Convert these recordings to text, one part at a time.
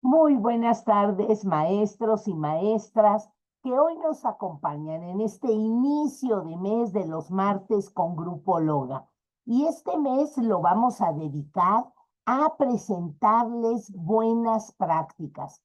Muy buenas tardes, maestros y maestras que hoy nos acompañan en este inicio de mes de los martes con Grupo Loga. Y este mes lo vamos a dedicar a presentarles buenas prácticas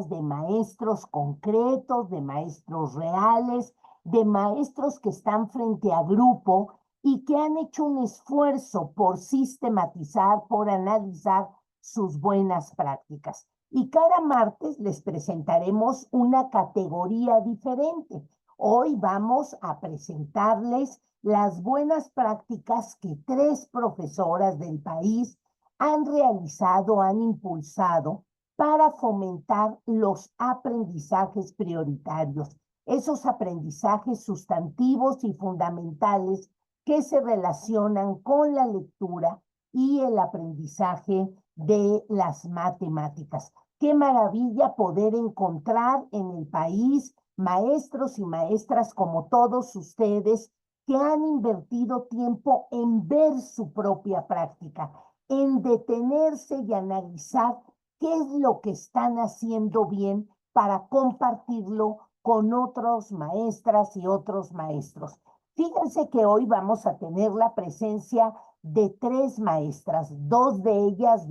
de maestros concretos, de maestros reales, de maestros que están frente a grupo y que han hecho un esfuerzo por sistematizar, por analizar sus buenas prácticas. Y cada martes les presentaremos una categoría diferente. Hoy vamos a presentarles las buenas prácticas que 3 profesoras del país han realizado, han impulsado para fomentar los aprendizajes prioritarios, esos aprendizajes sustantivos y fundamentales que se relacionan con la lectura y el aprendizaje de las matemáticas. Qué maravilla poder encontrar en el país maestros y maestras como todos ustedes que han invertido tiempo en ver su propia práctica, en detenerse y analizar qué es lo que están haciendo bien para compartirlo con otros maestras y otros maestros. Fíjense que hoy vamos a tener la presencia de 3 maestras, 2 de ellas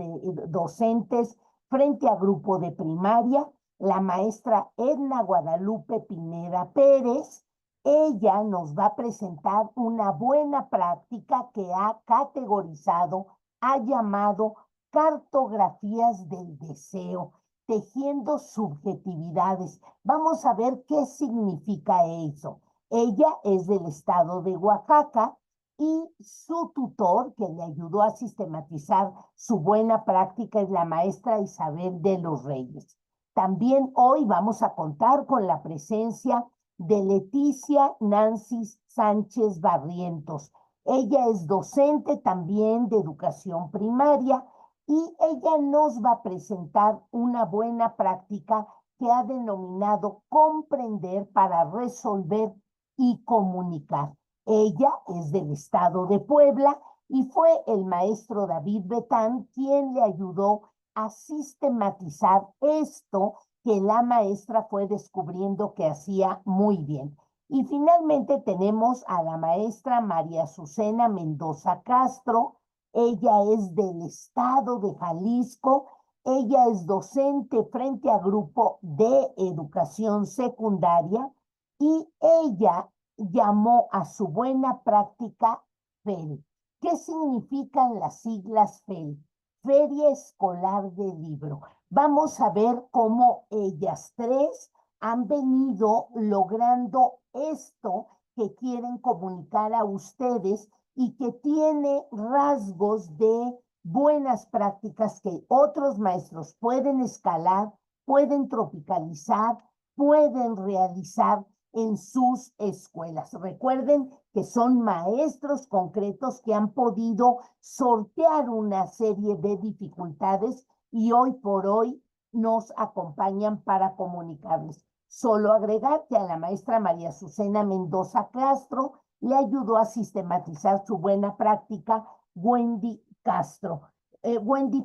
docentes frente a grupo de primaria, la maestra Edna Guadalupe Pineda Pérez. Ella nos va a presentar una buena práctica que ha categorizado, ha llamado cartografías del deseo, tejiendo subjetividades. Vamos a ver qué significa eso. Ella es del estado de Oaxaca y su tutor, que le ayudó a sistematizar su buena práctica, es la maestra Isabel de los Reyes. También hoy vamos a contar con la presencia de Leticia Nancy Sánchez Barrientos. Ella es docente también de educación primaria y ella nos va a presentar una buena práctica que ha denominado comprender para resolver y comunicar. Ella es del estado de Puebla y fue el maestro David Betán quien le ayudó a sistematizar esto que la maestra fue descubriendo que hacía muy bien. Y finalmente tenemos a la maestra María Azucena Mendoza Castro. Ella es del estado de Jalisco. Ella es docente frente a grupo de educación secundaria y ella llamó a su buena práctica FEL. ¿Qué significan las siglas FEL? Feria Escolar del Libro. Vamos a ver cómo ellas 3 han venido logrando esto que quieren comunicar a ustedes y que tiene rasgos de buenas prácticas que otros maestros pueden escalar pueden tropicalizar, pueden realizar en sus escuelas. Recuerden que son maestros concretos que han podido sortear una serie de dificultades y hoy por hoy nos acompañan para comunicarles. Solo agregar que a la maestra María Azucena Mendoza Castro le ayudó a sistematizar su buena práctica Wendy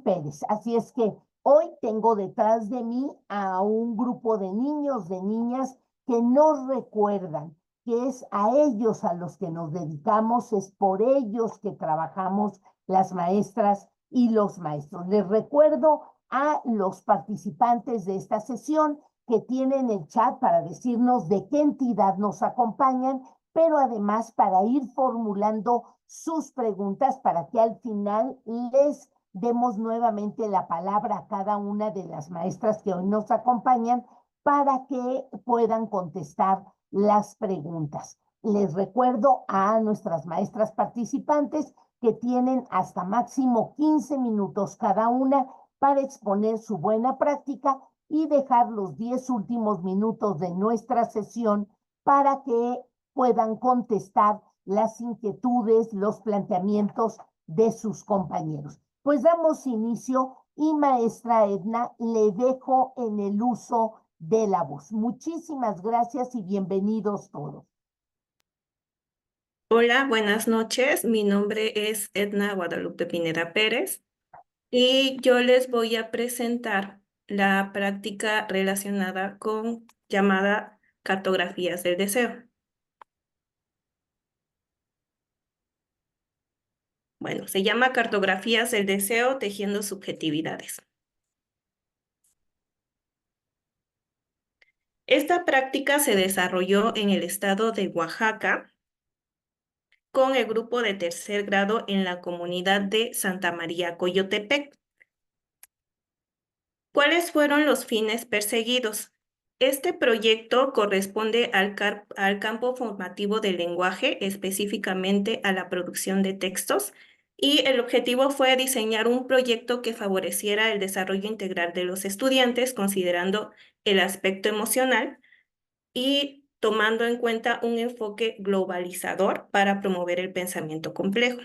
Pérez. Así es que hoy tengo detrás de mí a un grupo de niños, de niñas que nos recuerdan que es a ellos a los que nos dedicamos, es por ellos que trabajamos las maestras y los maestros. Les recuerdo a los participantes de esta sesión que tienen el chat para decirnos de qué entidad nos acompañan, pero además para ir formulando sus preguntas para que al final les demos nuevamente la palabra a cada una de las maestras que hoy nos acompañan para que puedan contestar las preguntas. Les recuerdo a nuestras maestras participantes que tienen hasta máximo 15 minutos cada una para exponer su buena práctica y dejar los 10 últimos minutos de nuestra sesión para que puedan contestar las inquietudes, los planteamientos de sus compañeros. Pues damos inicio y maestra Edna, le dejo en el uso de la voz. Muchísimas gracias y bienvenidos todos. Hola, buenas noches. Mi nombre es Edna Guadalupe Pineda Pérez y yo les voy a presentar la práctica relacionada con llamada cartografías del deseo. Bueno, se llama cartografías del deseo tejiendo subjetividades. Esta práctica se desarrolló en el estado de Oaxaca con el grupo de tercer grado en la comunidad de Santa María Coyotepec. ¿Cuáles fueron los fines perseguidos? Este proyecto corresponde al campo formativo del lenguaje, específicamente a la producción de textos, y el objetivo fue diseñar un proyecto que favoreciera el desarrollo integral de los estudiantes, considerando el aspecto emocional y tomando en cuenta un enfoque globalizador para promover el pensamiento complejo.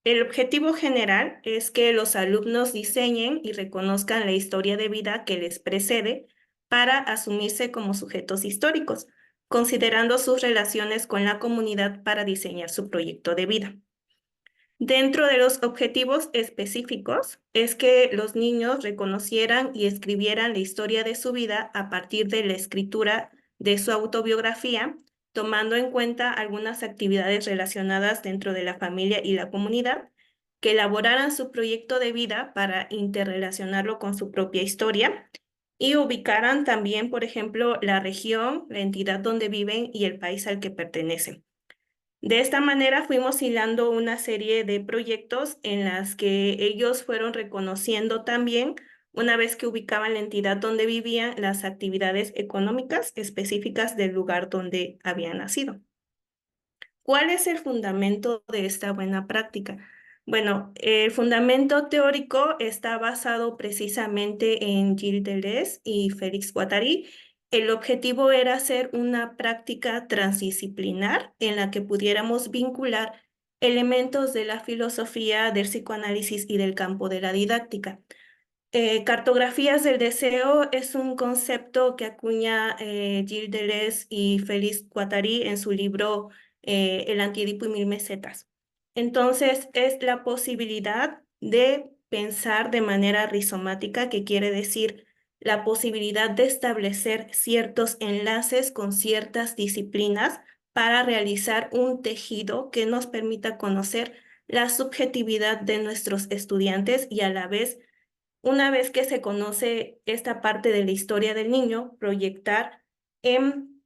El objetivo general es que los alumnos diseñen y reconozcan la historia de vida que les precede para asumirse como sujetos históricos, considerando sus relaciones con la comunidad para diseñar su proyecto de vida. Dentro de los objetivos específicos es que los niños reconocieran y escribieran la historia de su vida a partir de la escritura de su autobiografía, tomando en cuenta algunas actividades relacionadas dentro de la familia y la comunidad, que elaboraran su proyecto de vida para interrelacionarlo con su propia historia y ubicaran también, por ejemplo, la región, la entidad donde viven y el país al que pertenecen. De esta manera fuimos hilando una serie de proyectos en las que ellos fueron reconociendo también, una vez que ubicaban la entidad donde vivían, las actividades económicas específicas del lugar donde habían nacido. ¿Cuál es el fundamento de esta buena práctica? Bueno, el fundamento teórico está basado precisamente en Gilles Deleuze y Félix Guattari. El objetivo era hacer una práctica transdisciplinar en la que pudiéramos vincular elementos de la filosofía, del psicoanálisis y del campo de la didáctica. Cartografías del deseo es un concepto que acuña Gilles Deleuze y Félix Guattari en su libro El antiedipo y mil mesetas. Entonces, es la posibilidad de pensar de manera rizomática, que quiere decir la posibilidad de establecer ciertos enlaces con ciertas disciplinas para realizar un tejido que nos permita conocer la subjetividad de nuestros estudiantes y a la vez, una vez que se conoce esta parte de la historia del niño, proyectar en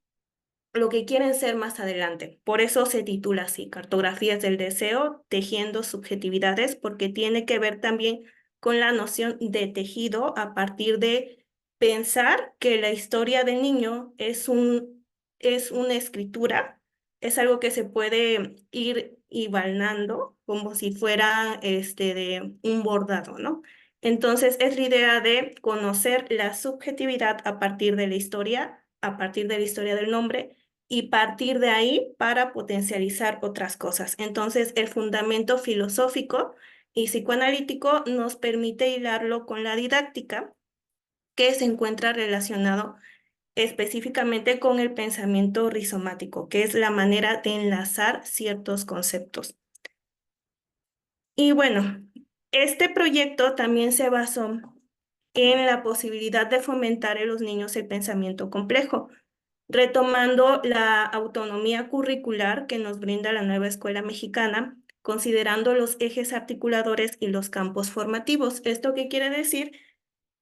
lo que quieren ser más adelante. Por eso se titula así, Cartografías del Deseo, tejiendo subjetividades, porque tiene que ver también con la noción de tejido a partir de pensar que la historia del niño es una escritura, es algo que se puede ir hilvanando como si fuera de un bordado, ¿no? Entonces, es la idea de conocer la subjetividad a partir de la historia, a partir de la historia del nombre, y partir de ahí para potencializar otras cosas. Entonces, el fundamento filosófico y psicoanalítico nos permite hilarlo con la didáctica, que se encuentra relacionado específicamente con el pensamiento rizomático, que es la manera de enlazar ciertos conceptos. Y bueno, este proyecto también se basó en la posibilidad de fomentar en los niños el pensamiento complejo, retomando la autonomía curricular que nos brinda la nueva escuela mexicana, considerando los ejes articuladores y los campos formativos. ¿Esto qué quiere decir?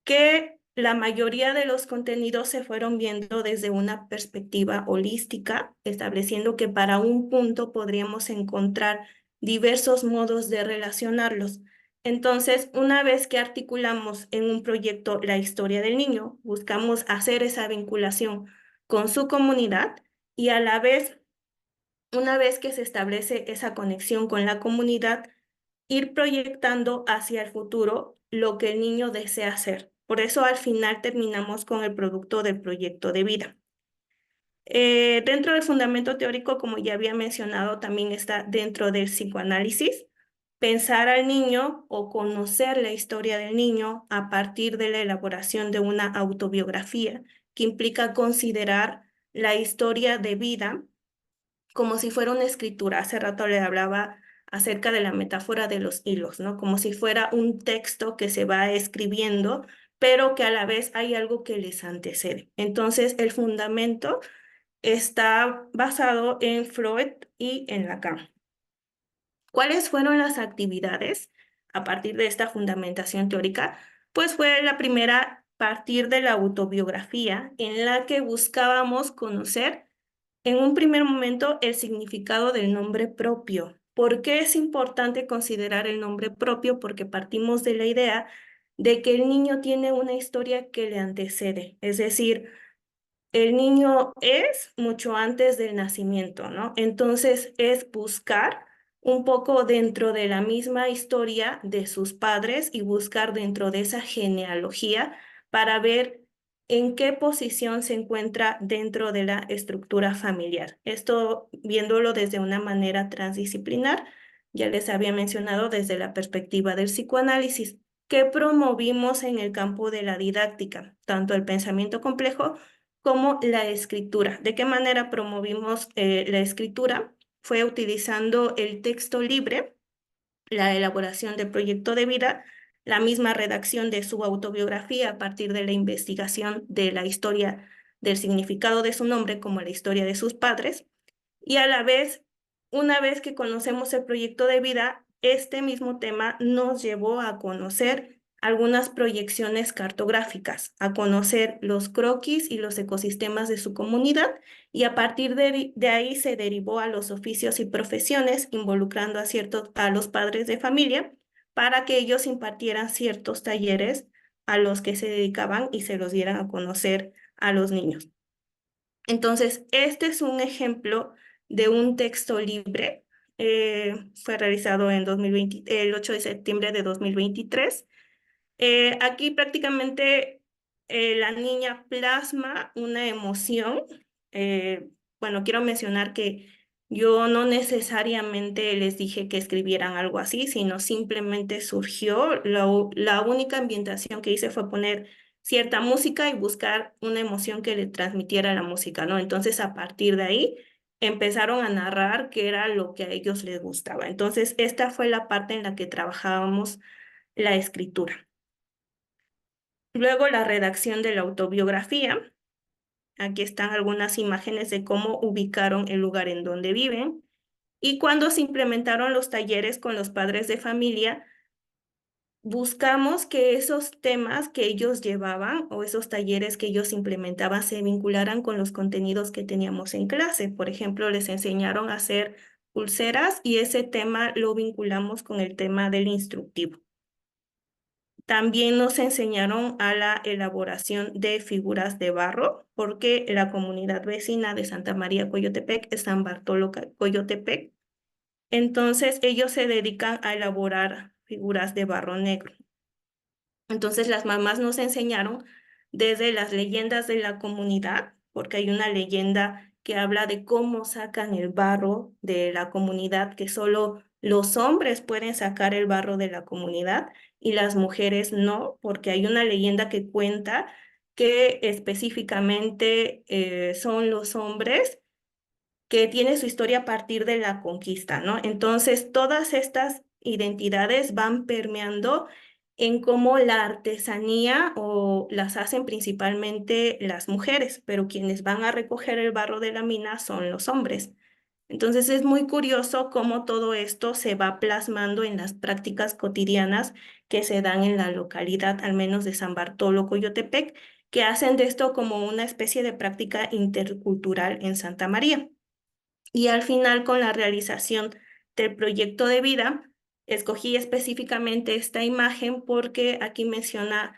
Que la mayoría de los contenidos se fueron viendo desde una perspectiva holística, estableciendo que para un punto podríamos encontrar diversos modos de relacionarlos. Entonces, una vez que articulamos en un proyecto la historia del niño, buscamos hacer esa vinculación con su comunidad y a la vez, una vez que se establece esa conexión con la comunidad, ir proyectando hacia el futuro lo que el niño desea hacer. Por eso al final terminamos con el producto del proyecto de vida. Dentro del fundamento teórico, como ya había mencionado, también está dentro del psicoanálisis, pensar al niño o conocer la historia del niño a partir de la elaboración de una autobiografía, que implica considerar la historia de vida como si fuera una escritura. Hace rato le hablaba acerca de la metáfora de los hilos, ¿no? Como si fuera un texto que se va escribiendo, pero que a la vez hay algo que les antecede. Entonces, el fundamento está basado en Freud y en Lacan. ¿Cuáles fueron las actividades a partir de esta fundamentación teórica? Pues fue la primera partir de la autobiografía, en la que buscábamos conocer en un primer momento el significado del nombre propio. ¿Por qué es importante considerar el nombre propio? Porque partimos de la idea de que el niño tiene una historia que le antecede, es decir, el niño es mucho antes del nacimiento, ¿no? Entonces es buscar un poco dentro de la misma historia de sus padres y buscar dentro de esa genealogía para ver en qué posición se encuentra dentro de la estructura familiar. Esto viéndolo desde una manera transdisciplinar, ya les había mencionado desde la perspectiva del psicoanálisis, que promovimos en el campo de la didáctica, tanto el pensamiento complejo como la escritura. ¿De qué manera promovimos la escritura? Fue utilizando el texto libre, la elaboración del proyecto de vida, la misma redacción de su autobiografía a partir de la investigación de la historia del significado de su nombre como la historia de sus padres, y a la vez, una vez que conocemos el proyecto de vida, este mismo tema nos llevó a conocer algunas proyecciones cartográficas, a conocer los croquis y los ecosistemas de su comunidad, y a partir de ahí se derivó a los oficios y profesiones, involucrando a los padres de familia para que ellos impartieran ciertos talleres a los que se dedicaban y se los dieran a conocer a los niños. Entonces, este es un ejemplo de un texto libre. Fue realizado en 2020, el 8 de septiembre de 2023. Aquí prácticamente la niña plasma una emoción. Bueno, quiero mencionar que yo no necesariamente les dije que escribieran algo así, sino simplemente surgió. La única ambientación que hice fue poner cierta música y buscar una emoción que le transmitiera la música, ¿no? Entonces, a partir de ahí, empezaron a narrar qué era lo que a ellos les gustaba. Entonces, esta fue la parte en la que trabajábamos la escritura. Luego la redacción de la autobiografía. Aquí están algunas imágenes de cómo ubicaron el lugar en donde viven. Y cuando se implementaron los talleres con los padres de familia, buscamos que esos temas que ellos llevaban o esos talleres que ellos implementaban se vincularan con los contenidos que teníamos en clase. Por ejemplo, les enseñaron a hacer pulseras y ese tema lo vinculamos con el tema del instructivo. También nos enseñaron a la elaboración de figuras de barro, porque la comunidad vecina de Santa María Coyotepec es San Bartolo Coyotepec. Entonces ellos se dedican a elaborar figuras de barro negro. Entonces las mamás nos enseñaron desde las leyendas de la comunidad, porque hay una leyenda que habla de cómo sacan el barro de la comunidad, que solo los hombres pueden sacar el barro de la comunidad y las mujeres no, porque hay una leyenda que cuenta que específicamente son los hombres que tiene su historia a partir de la conquista, ¿no? Entonces, todas estas identidades van permeando en cómo la artesanía o las hacen principalmente las mujeres, pero quienes van a recoger el barro de la mina son los hombres. Entonces es muy curioso cómo todo esto se va plasmando en las prácticas cotidianas que se dan en la localidad, al menos de San Bartolo, Coyotepec, que hacen de esto como una especie de práctica intercultural en Santa María. Y al final, con la realización del proyecto de vida, escogí específicamente esta imagen porque aquí menciona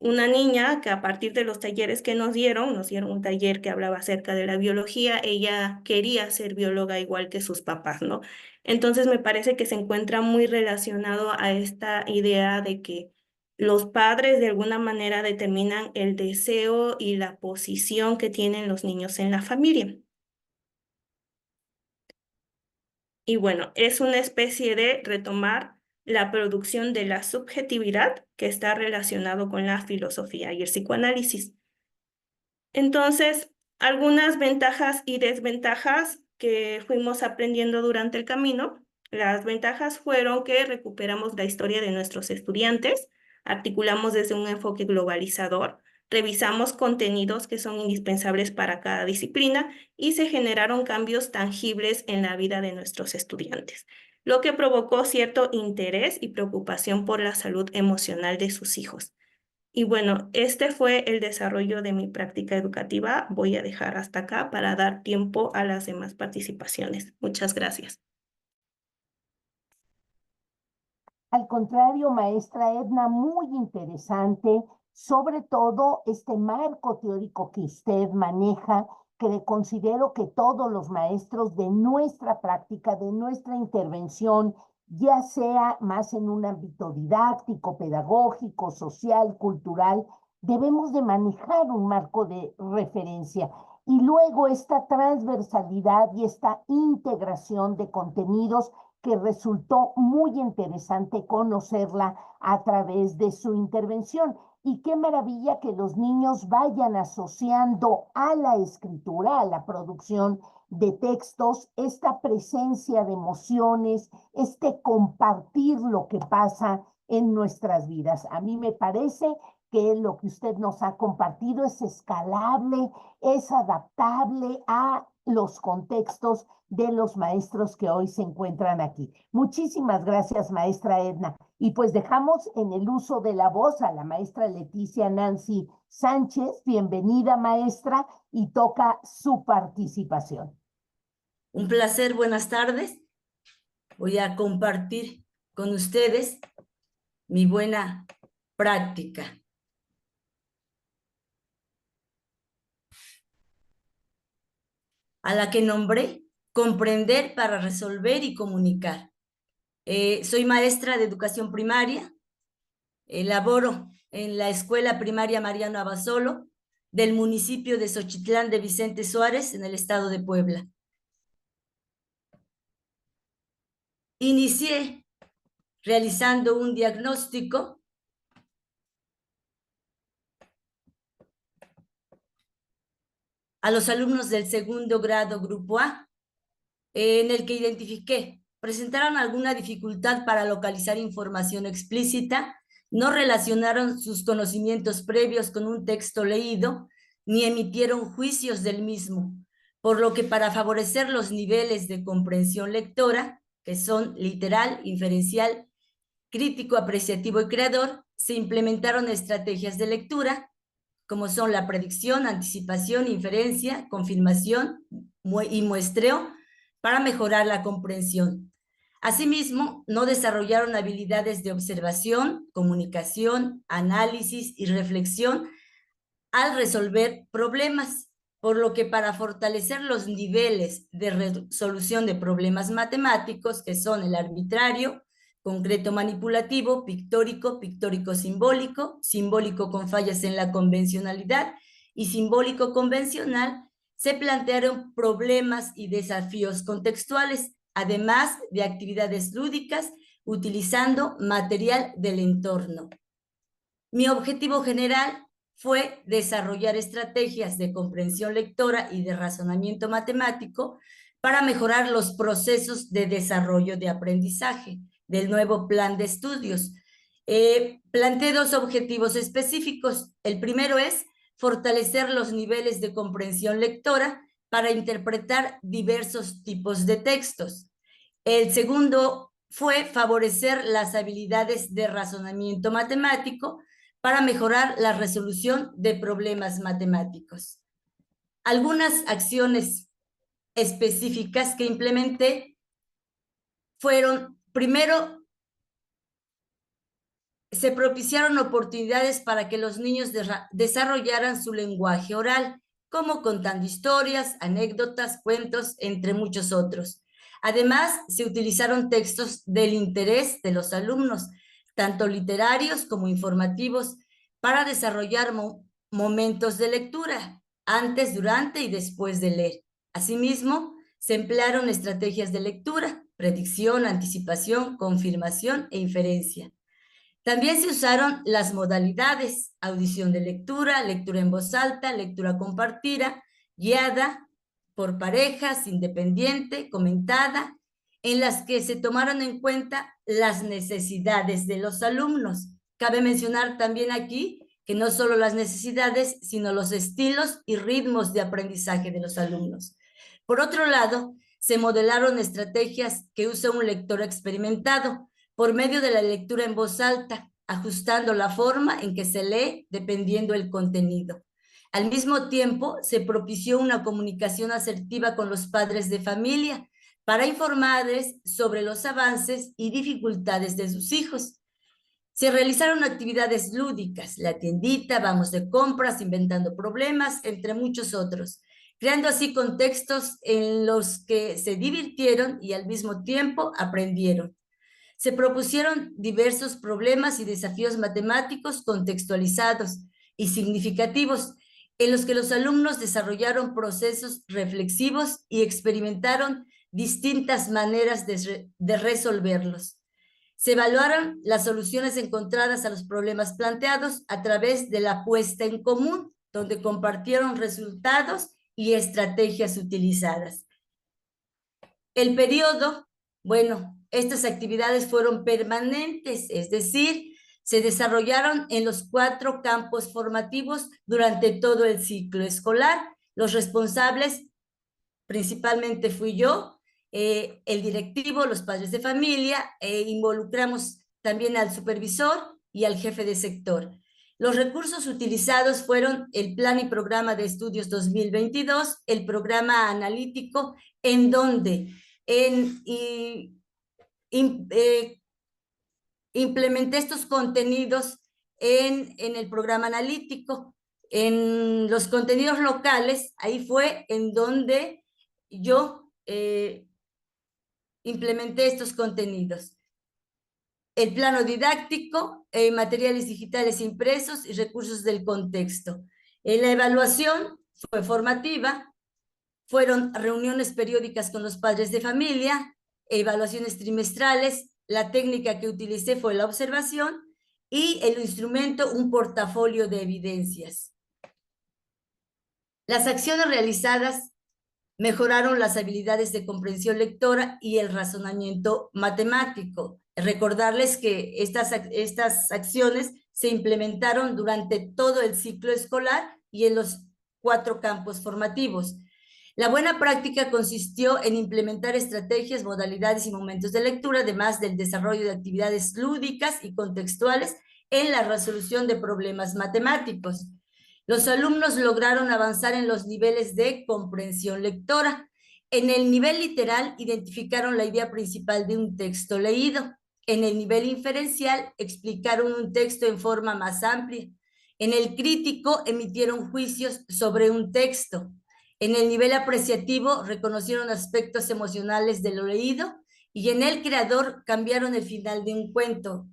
una niña que a partir de los talleres que nos dieron un taller que hablaba acerca de la biología, ella quería ser bióloga igual que sus papás, ¿no? Entonces me parece que se encuentra muy relacionado a esta idea de que los padres de alguna manera determinan el deseo y la posición que tienen los niños en la familia. Y bueno, es una especie de retomar la producción de la subjetividad que está relacionado con la filosofía y el psicoanálisis. Entonces, algunas ventajas y desventajas que fuimos aprendiendo durante el camino. Las ventajas fueron que recuperamos la historia de nuestros estudiantes, articulamos desde un enfoque globalizador, revisamos contenidos que son indispensables para cada disciplina y se generaron cambios tangibles en la vida de nuestros estudiantes, lo que provocó cierto interés y preocupación por la salud emocional de sus hijos. Y bueno, este fue el desarrollo de mi práctica educativa. Voy a dejar hasta acá para dar tiempo a las demás participaciones. Muchas gracias. Al contrario, maestra Edna, muy interesante, sobre todo este marco teórico que usted maneja, que considero que todos los maestros de nuestra práctica, de nuestra intervención, ya sea más en un ámbito didáctico, pedagógico, social, cultural, debemos de manejar un marco de referencia. Y luego esta transversalidad y esta integración de contenidos que resultó muy interesante conocerla a través de su intervención. Y qué maravilla que los niños vayan asociando a la escritura, a la producción de textos, esta presencia de emociones, este compartir lo que pasa en nuestras vidas. A mí me parece que lo que usted nos ha compartido es escalable, es adaptable a los contextos de los maestros que hoy se encuentran aquí. Muchísimas gracias, maestra Edna. Y pues dejamos en el uso de la voz a la maestra Leticia Nancy Sánchez. Bienvenida, maestra, y toca su participación. Un placer, buenas tardes. Voy a compartir con ustedes mi buena práctica. A la que nombré Comprender para resolver y comunicar. Soy maestra de educación primaria. Laboro en la Escuela Primaria Mariano Abasolo del municipio de Xochitlán de Vicente Suárez, en el estado de Puebla. Inicié realizando un diagnóstico a los alumnos del segundo grado Grupo A, en el que identifiqué, presentaron alguna dificultad para localizar información explícita, no relacionaron sus conocimientos previos con un texto leído, ni emitieron juicios del mismo, por lo que para favorecer los niveles de comprensión lectora, que son literal, inferencial, crítico, apreciativo y creador, se implementaron estrategias de lectura, como son la predicción, anticipación, inferencia, confirmación y muestreo, para mejorar la comprensión. Asimismo, no desarrollaron habilidades de observación, comunicación, análisis y reflexión al resolver problemas, por lo que para fortalecer los niveles de resolución de problemas matemáticos, que son el arbitrario, concreto manipulativo, pictórico, pictórico simbólico, simbólico con fallas en la convencionalidad y simbólico convencional, se plantearon problemas y desafíos contextuales, además de actividades lúdicas, utilizando material del entorno. Mi objetivo general fue desarrollar estrategias de comprensión lectora y de razonamiento matemático para mejorar los procesos de desarrollo de aprendizaje del nuevo plan de estudios. Planteé dos objetivos específicos. El primero es fortalecer los niveles de comprensión lectora para interpretar diversos tipos de textos. El segundo fue favorecer las habilidades de razonamiento matemático para mejorar la resolución de problemas matemáticos. Algunas acciones específicas que implementé fueron, primero, se propiciaron oportunidades para que los niños desarrollaran su lenguaje oral, como contando historias, anécdotas, cuentos, entre muchos otros. Además, se utilizaron textos del interés de los alumnos, tanto literarios como informativos, para desarrollar momentos de lectura, antes, durante y después de leer. Asimismo, se emplearon estrategias de lectura, predicción, anticipación, confirmación e inferencia. También se usaron las modalidades: audición de lectura, lectura en voz alta, lectura compartida, guiada, por parejas, independiente, comentada, en las que se tomaron en cuenta las necesidades de los alumnos. Cabe mencionar también aquí que no solo las necesidades, sino los estilos y ritmos de aprendizaje de los alumnos. Por otro lado, se modelaron estrategias que usa un lector experimentado por medio de la lectura en voz alta, ajustando la forma en que se lee dependiendo del contenido. Al mismo tiempo, se propició una comunicación asertiva con los padres de familia para informarles sobre los avances y dificultades de sus hijos. Se realizaron actividades lúdicas, la tiendita, vamos de compras, inventando problemas, entre muchos otros, creando así contextos en los que se divirtieron y al mismo tiempo aprendieron. Se propusieron diversos problemas y desafíos matemáticos contextualizados y significativos, en los que los alumnos desarrollaron procesos reflexivos y experimentaron distintas maneras de resolverlos. Se evaluaron las soluciones encontradas a los problemas planteados a través de la puesta en común, donde compartieron resultados y estrategias utilizadas. El periodo, bueno, estas actividades fueron permanentes, es decir, se desarrollaron en los 4 campos formativos durante todo el ciclo escolar. Los responsables, principalmente fui yo, el directivo, los padres de familia, involucramos también al supervisor y al jefe de sector. Los recursos utilizados fueron el Plan y Programa de Estudios 2022, el programa analítico, en donde implementé estos contenidos en el programa analítico. En los contenidos locales, ahí fue en donde yo implementé estos contenidos. El plano didáctico, materiales digitales impresos y recursos del contexto. La evaluación fue formativa, fueron reuniones periódicas con los padres de familia, evaluaciones trimestrales. La técnica que utilicé fue la observación y el instrumento, un portafolio de evidencias. Las acciones realizadas mejoraron las habilidades de comprensión lectora y el razonamiento matemático. Recordarles que estas acciones se implementaron durante todo el ciclo escolar y en los 4 campos formativos. La buena práctica consistió en implementar estrategias, modalidades y momentos de lectura, además del desarrollo de actividades lúdicas y contextuales en la resolución de problemas matemáticos. Los alumnos lograron avanzar en los niveles de comprensión lectora. En el nivel literal, identificaron la idea principal de un texto leído. En el nivel inferencial, explicaron un texto en forma más amplia. En el crítico, emitieron juicios sobre un texto. En el nivel apreciativo, reconocieron aspectos emocionales de lo leído y en El Creador cambiaron el final de un cuento.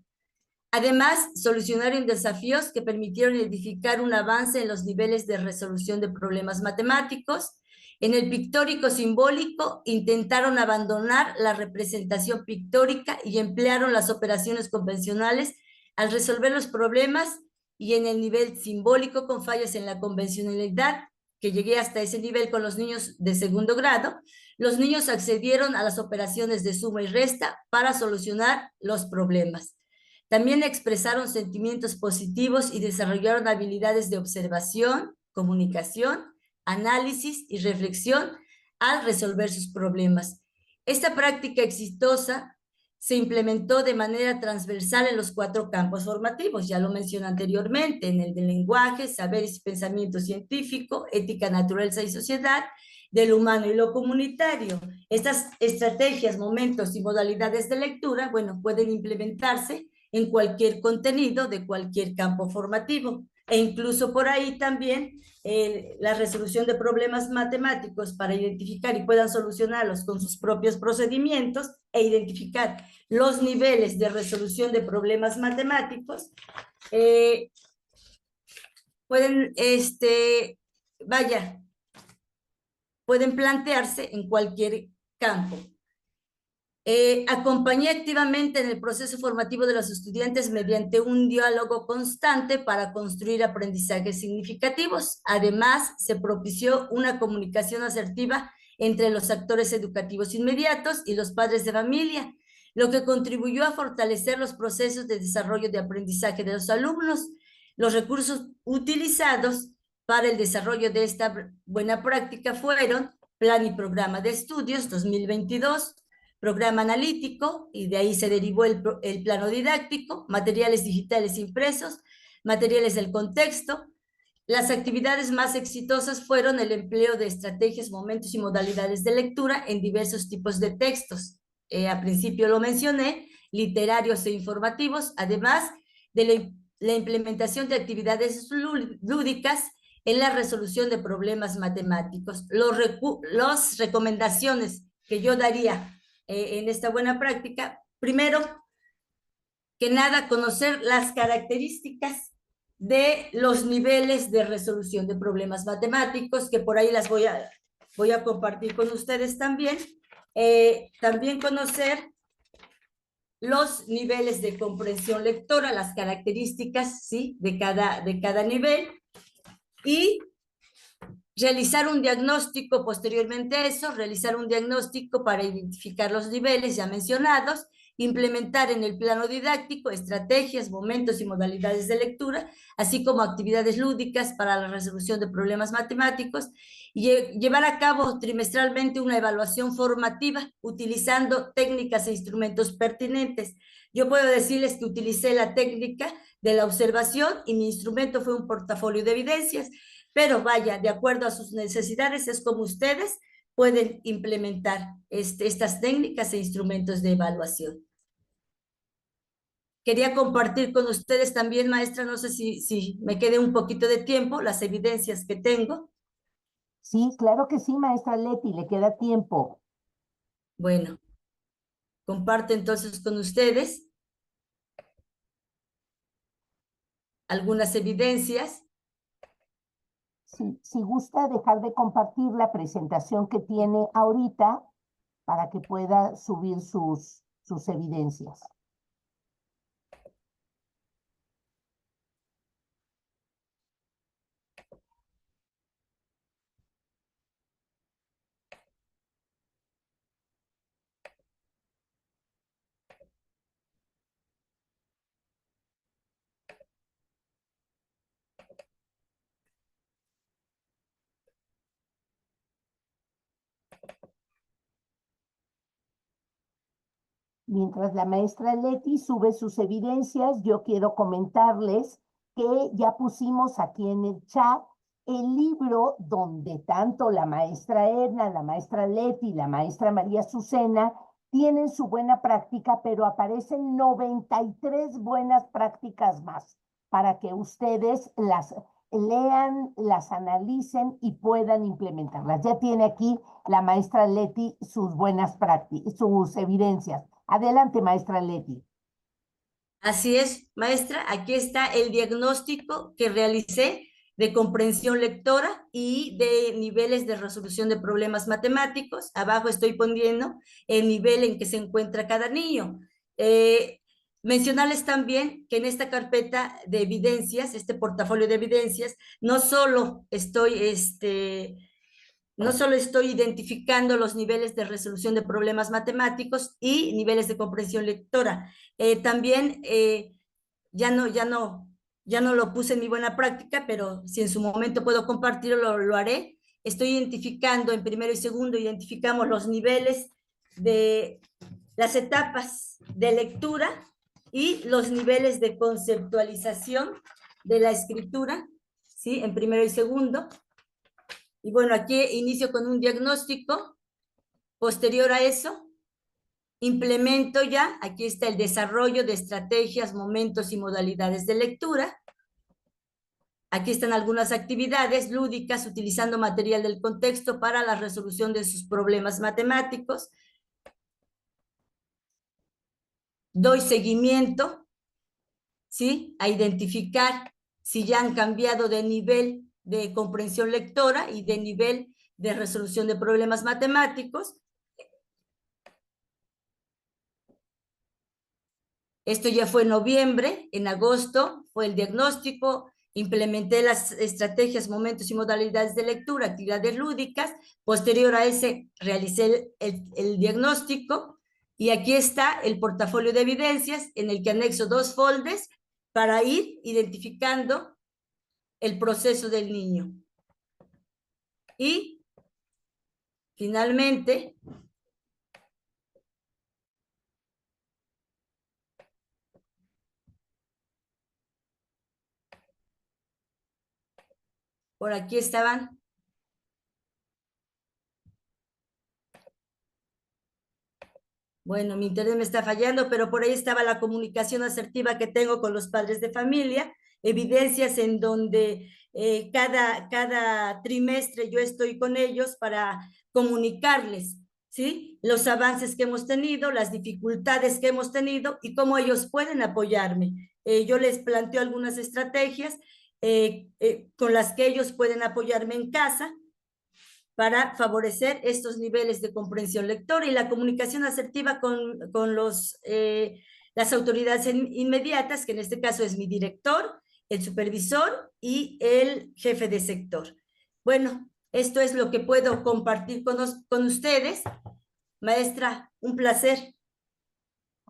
Además, solucionaron desafíos que permitieron identificar un avance en los niveles de resolución de problemas matemáticos. En el pictórico simbólico intentaron abandonar la representación pictórica y emplearon las operaciones convencionales al resolver los problemas, y en el nivel simbólico, con fallas en la convencionalidad, que llegué hasta ese nivel con los niños de segundo grado, los niños accedieron a las operaciones de suma y resta para solucionar los problemas. También expresaron sentimientos positivos y desarrollaron habilidades de observación, comunicación, análisis y reflexión al resolver sus problemas. Esta práctica exitosa se implementó de manera transversal en los 4 campos formativos, ya lo mencioné anteriormente, en el del lenguaje, saberes y pensamiento científico, ética, naturaleza y sociedad, del humano y lo comunitario. Estas estrategias, momentos y modalidades de lectura, bueno, pueden implementarse en cualquier contenido de cualquier campo formativo, e incluso por ahí también la resolución de problemas matemáticos para identificar y puedan solucionarlos con sus propios procedimientos e identificar los niveles de resolución de problemas matemáticos, pueden, pueden plantearse en cualquier campo. Acompañé activamente en el proceso formativo de los estudiantes mediante un diálogo constante para construir aprendizajes significativos. Además, se propició una comunicación asertiva entre los actores educativos inmediatos y los padres de familia, lo que contribuyó a fortalecer los procesos de desarrollo de aprendizaje de los alumnos. Los recursos utilizados para el desarrollo de esta buena práctica fueron Plan y Programa de Estudios 2022, Programa Analítico, y de ahí se derivó el plano didáctico, materiales digitales impresos, materiales del contexto. Las actividades más exitosas fueron el empleo de estrategias, momentos y modalidades de lectura en diversos tipos de textos. Al principio lo mencioné, literarios e informativos, además de la implementación de actividades lúdicas en la resolución de problemas matemáticos. Las recomendaciones que yo daría en esta buena práctica, primero que nada, conocer las características de los niveles de resolución de problemas matemáticos, que por ahí las voy a compartir con ustedes también. También conocer los niveles de comprensión lectora, las características, ¿sí?, de cada nivel, y realizar un diagnóstico posteriormente a eso, realizar un diagnóstico para identificar los niveles ya mencionados, implementar en el plano didáctico estrategias, momentos y modalidades de lectura, así como actividades lúdicas para la resolución de problemas matemáticos, y llevar a cabo trimestralmente una evaluación formativa utilizando técnicas e instrumentos pertinentes. Yo puedo decirles que utilicé la técnica de la observación y mi instrumento fue un portafolio de evidencias, pero vaya, de acuerdo a sus necesidades es como ustedes pueden implementar estas técnicas e instrumentos de evaluación. Quería compartir con ustedes también, maestra, no sé si me quede un poquito de tiempo, las evidencias que tengo. Sí, claro que sí, maestra Leti, le queda tiempo. Bueno, comparto entonces con ustedes algunas evidencias. Si gusta dejar de compartir la presentación que tiene ahorita para que pueda subir sus evidencias. Mientras la maestra Leti sube sus evidencias, yo quiero comentarles que ya pusimos aquí en el chat el libro donde tanto la maestra Edna, la maestra Leti y la maestra María Azucena tienen su buena práctica, pero aparecen 93 buenas prácticas más para que ustedes las lean, las analicen y puedan implementarlas. Ya tiene aquí la maestra Leti sus buenas prácticas, sus evidencias. Adelante, maestra Leti. Así es, maestra, aquí está el diagnóstico que realicé de comprensión lectora y de niveles de resolución de problemas matemáticos. Abajo estoy poniendo el nivel en que se encuentra cada niño. Mencionarles también que en esta carpeta de evidencias, este portafolio de evidencias, no solo estoy identificando los niveles de resolución de problemas matemáticos y niveles de comprensión lectora. También ya no lo puse en mi buena práctica, pero si en su momento puedo compartirlo, lo haré. Estoy identificando en primero y segundo, identificamos los niveles de las etapas de lectura y los niveles de conceptualización de la escritura, ¿sí? En primero y segundo. Y bueno, aquí inicio con un diagnóstico. Posterior a eso, implemento ya, aquí está el desarrollo de estrategias, momentos y modalidades de lectura. Aquí están algunas actividades lúdicas utilizando material del contexto para la resolución de sus problemas matemáticos. Doy seguimiento, ¿sí? A identificar si ya han cambiado de nivel de comprensión lectora y de nivel de resolución de problemas matemáticos. Esto ya fue en noviembre, en agosto fue el diagnóstico, implementé las estrategias, momentos y modalidades de lectura, actividades lúdicas. Posterior a ese, realicé el diagnóstico y aquí está el portafolio de evidencias en el que anexo 2 folders para ir identificando el proceso del niño. Y finalmente, por aquí estaban. Bueno, mi internet me está fallando, pero por ahí estaba la comunicación asertiva que tengo con los padres de familia, evidencias en donde cada trimestre yo estoy con ellos para comunicarles, ¿sí? Los avances que hemos tenido, las dificultades que hemos tenido y cómo ellos pueden apoyarme. Yo les planteo algunas estrategias con las que ellos pueden apoyarme en casa para favorecer estos niveles de comprensión lectora y la comunicación asertiva con las autoridades inmediatas, que en este caso es mi director, el supervisor y el jefe de sector. Bueno, esto es lo que puedo compartir con ustedes. Maestra, un placer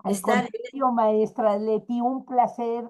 estar. Maestra Leti, un placer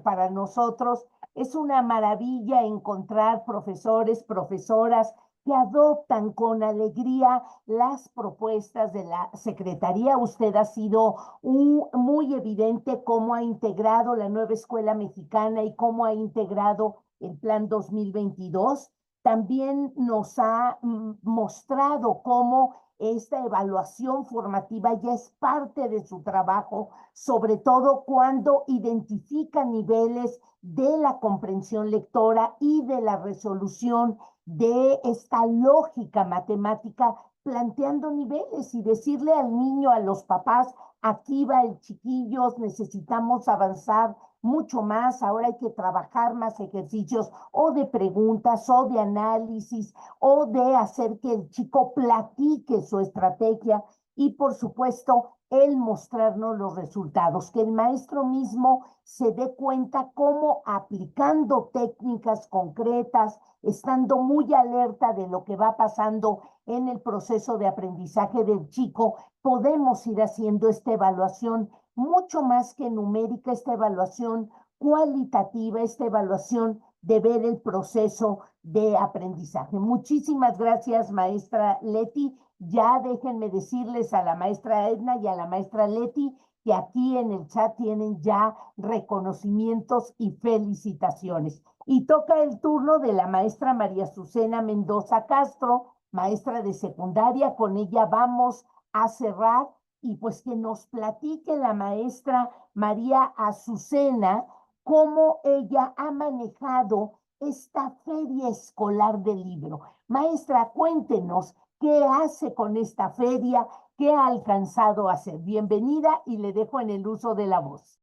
para nosotros. Es una maravilla encontrar profesores, profesoras que adoptan con alegría las propuestas de la Secretaría. Usted ha sido muy evidente cómo ha integrado la nueva escuela mexicana y cómo ha integrado el Plan 2022. También nos ha mostrado cómo esta evaluación formativa ya es parte de su trabajo, sobre todo cuando identifica niveles de la comprensión lectora y de la resolución de esta lógica matemática, planteando niveles y decirle al niño, a los papás, aquí va el chiquillo, necesitamos avanzar mucho más, ahora hay que trabajar más ejercicios o de preguntas o de análisis o de hacer que el chico platique su estrategia y por supuesto el mostrarnos los resultados, que el maestro mismo se dé cuenta cómo aplicando técnicas concretas, estando muy alerta de lo que va pasando en el proceso de aprendizaje del chico, podemos ir haciendo esta evaluación mucho más que numérica, esta evaluación cualitativa, esta evaluación de ver el proceso de aprendizaje. Muchísimas gracias, maestra Leti. Ya déjenme decirles a la maestra Edna y a la maestra Leti que aquí en el chat tienen ya reconocimientos y felicitaciones. Y toca el turno de la maestra María Azucena Mendoza Castro, maestra de secundaria. Con ella vamos a cerrar y pues que nos platique la maestra María Azucena cómo ella ha manejado esta feria escolar del libro. Maestra, cuéntenos qué hace con esta feria, qué ha alcanzado a hacer. Bienvenida y le dejo en el uso de la voz.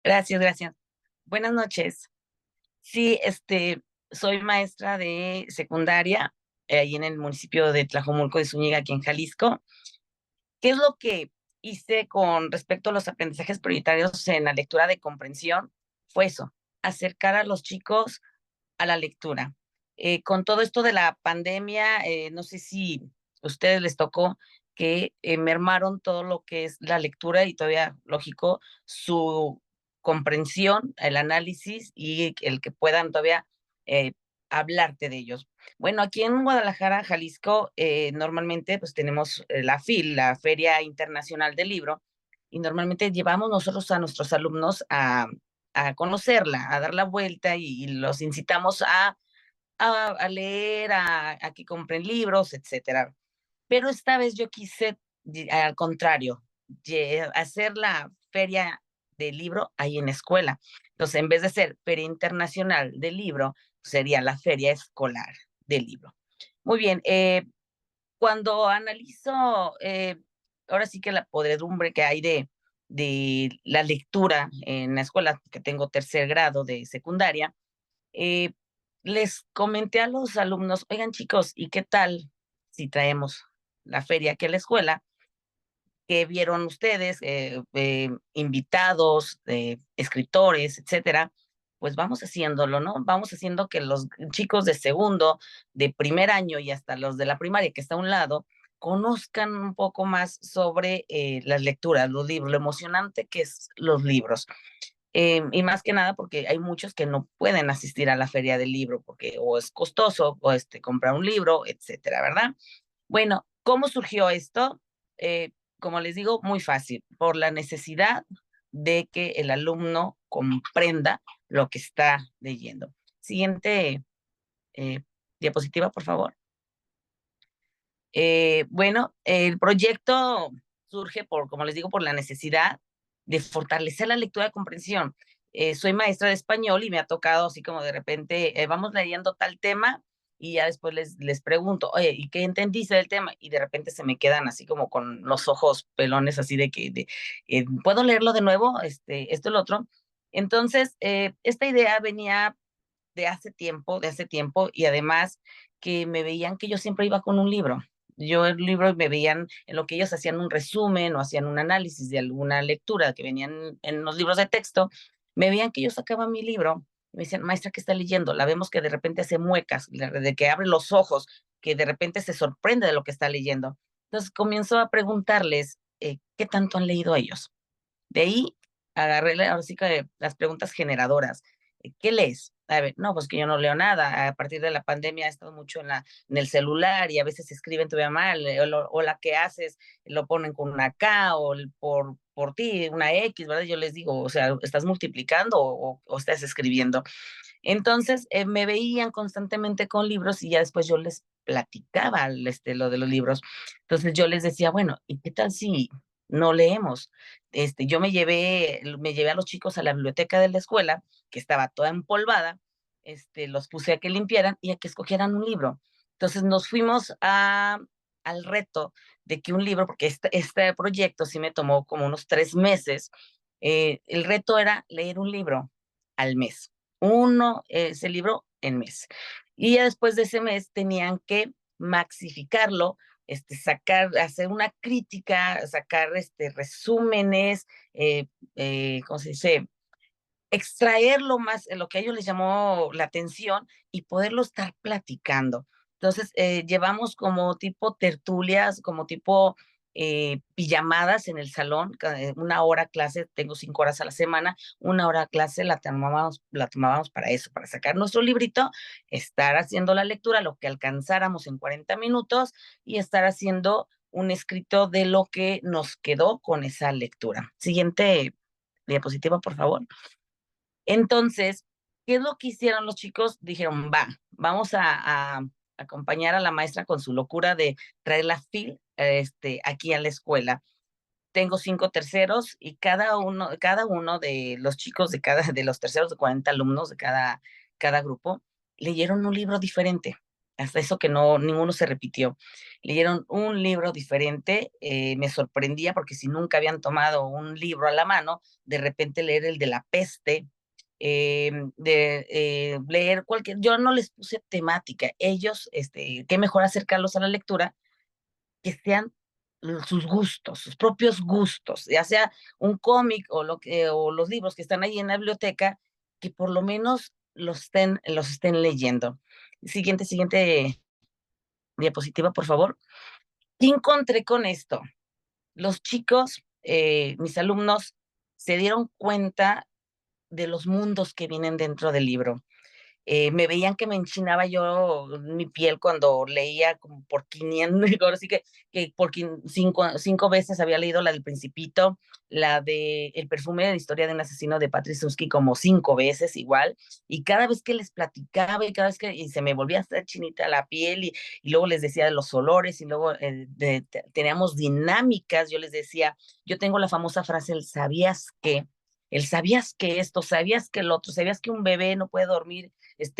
Gracias, gracias. Buenas noches. Sí, soy maestra de secundaria ahí en el municipio de Tlajomulco de Zúñiga, aquí en Jalisco. ¿Qué es lo que hice con respecto a los aprendizajes prioritarios en la lectura de comprensión? Fue eso, acercar a los chicos a la lectura. Con todo esto de la pandemia, no sé si a ustedes les tocó que mermaron todo lo que es la lectura y todavía, lógico, su comprensión, el análisis y el que puedan todavía eh, hablarte de ellos. Bueno, aquí en Guadalajara, Jalisco, normalmente pues tenemos la FIL, la Feria Internacional del Libro, y normalmente llevamos nosotros a nuestros alumnos a conocerla, a dar la vuelta y los incitamos a leer, a que compren libros, etcétera. Pero esta vez yo quise, al contrario, hacer la feria del libro ahí en la escuela. Entonces, en vez de ser Feria Internacional del Libro, sería la Feria Escolar del Libro. Muy bien, cuando analizo, ahora sí que la podredumbre que hay de la lectura en la escuela, que tengo tercer grado de secundaria, eh, les comenté a los alumnos, oigan chicos, ¿y qué tal si traemos la feria aquí a la escuela? ¿Qué vieron ustedes? Invitados, escritores, etcétera. Pues vamos haciéndolo, ¿no? Vamos haciendo que los chicos de segundo, de primer año y hasta los de la primaria que está a un lado, conozcan un poco más sobre las lecturas, los libros, lo emocionante que es los libros. Y más que nada porque hay muchos que no pueden asistir a la feria del libro porque o es costoso o comprar un libro, etcétera, ¿verdad? Bueno, ¿cómo surgió esto? Eh, como les digo, muy fácil, por la necesidad de que el alumno comprenda lo que está leyendo. Siguiente eh, diapositiva, por favor. Bueno, el proyecto surge por, como les digo, por la necesidad de fortalecer la lectura de comprensión. Soy maestra de español y me ha tocado así como de repente, vamos leyendo tal tema y ya después les pregunto, oye, ¿y qué entendiste del tema? Y de repente se me quedan así como con los ojos pelones, así de que, ¿puedo leerlo de nuevo? Esto, el otro. Entonces, esta idea venía de hace tiempo, y además que me veían que yo siempre iba con un libro. Yo el libro me veían en lo que ellos hacían un resumen o hacían un análisis de alguna lectura que venían en los libros de texto, me veían que yo sacaba mi libro, y me decían, maestra, ¿qué está leyendo? La vemos que de repente hace muecas, de que abre los ojos, que de repente se sorprende de lo que está leyendo. Entonces comienzo a preguntarles, ¿qué tanto han leído ellos? De ahí agarré ahora sí que las preguntas generadoras. ¿Qué lees? A ver, no, pues que yo no leo nada. A partir de la pandemia he estado mucho en el celular y a veces escriben todavía mal, o la que haces lo ponen con una K o por ti, una X, ¿verdad? Yo les digo, o sea, ¿estás multiplicando o estás escribiendo? Entonces, me veían constantemente con libros y ya después yo les platicaba lo de los libros. Entonces yo les decía, bueno, ¿y qué tal si no leemos? Yo me llevé a los chicos a la biblioteca de la escuela, que estaba toda empolvada, los puse a que limpiaran y a que escogieran un libro. Entonces nos fuimos al reto de que un libro, porque este proyecto sí me tomó como unos 3 meses, el reto era leer un libro al mes, ese libro en mes. Y ya después de ese mes tenían que maxificarlo, hacer una crítica, sacar resúmenes, ¿cómo se dice? Extraer lo que a ellos les llamó la atención y poderlo estar platicando. Entonces, llevamos como tipo tertulias, como tipo pijamadas en el salón, una hora clase, tengo 5 horas a la semana, una hora clase la tomábamos para eso, para sacar nuestro librito, estar haciendo la lectura, lo que alcanzáramos en 40 minutos y estar haciendo un escrito de lo que nos quedó con esa lectura. Siguiente diapositiva, por favor. Entonces, ¿qué es lo que hicieron los chicos? Dijeron, vamos a acompañar a la maestra con su locura de traer la FIL aquí a la escuela. Tengo 5 terceros y cada uno de los chicos de los terceros de 40 alumnos de cada grupo, leyeron un libro diferente, hasta eso que no, ninguno se repitió. Leyeron un libro diferente, me sorprendía porque si nunca habían tomado un libro a la mano, de repente leer el de la peste, leer cualquier, yo no les puse temática, ellos, qué mejor acercarlos a la lectura, que sean sus gustos, sus propios gustos, ya sea un cómic o los libros que están ahí en la biblioteca, que por lo menos los estén leyendo. Siguiente diapositiva, por favor. ¿Qué encontré con esto? Los chicos, mis alumnos, se dieron cuenta de los mundos que vienen dentro del libro. Me veían que me enchinaba yo mi piel cuando leía como por 500, ahora sí que por 5 veces había leído la del Principito, la de El perfume de la historia de un asesino de Patrick Suski como 5 veces igual, y cada vez que les platicaba y cada vez que y se me volvía a hacer chinita la piel y luego les decía de los olores y luego teníamos dinámicas, yo les decía, yo tengo la famosa frase, el sabías que esto, sabías que el otro, sabías que un bebé no puede dormir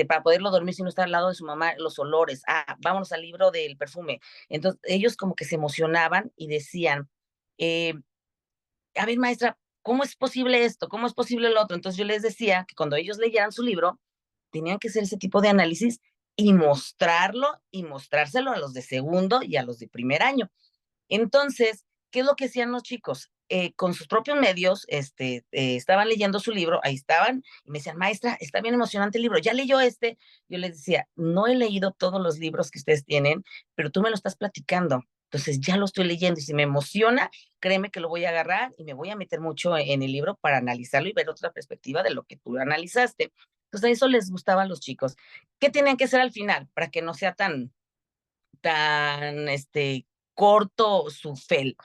para poderlo dormir si no está al lado de su mamá, los olores, vámonos al libro del perfume. Entonces, ellos como que se emocionaban y decían, eh, a ver, maestra, ¿cómo es posible esto? ¿Cómo es posible lo otro? Entonces yo les decía que cuando ellos leyeran su libro, tenían que hacer ese tipo de análisis y mostrarlo y mostrárselo a los de segundo y a los de primer año. Entonces, ¿qué es lo que hacían los chicos? Con sus propios medios, estaban leyendo su libro, ahí estaban, y me decían, maestra, está bien emocionante el libro, ¿ya leyó este? Yo les decía, no he leído todos los libros que ustedes tienen, pero tú me lo estás platicando, entonces ya lo estoy leyendo, y si me emociona, créeme que lo voy a agarrar y me voy a meter mucho en el libro para analizarlo y ver otra perspectiva de lo que tú analizaste. Entonces, a eso les gustaba a los chicos. ¿Qué tenían que hacer al final para que no sea tan corto su fel?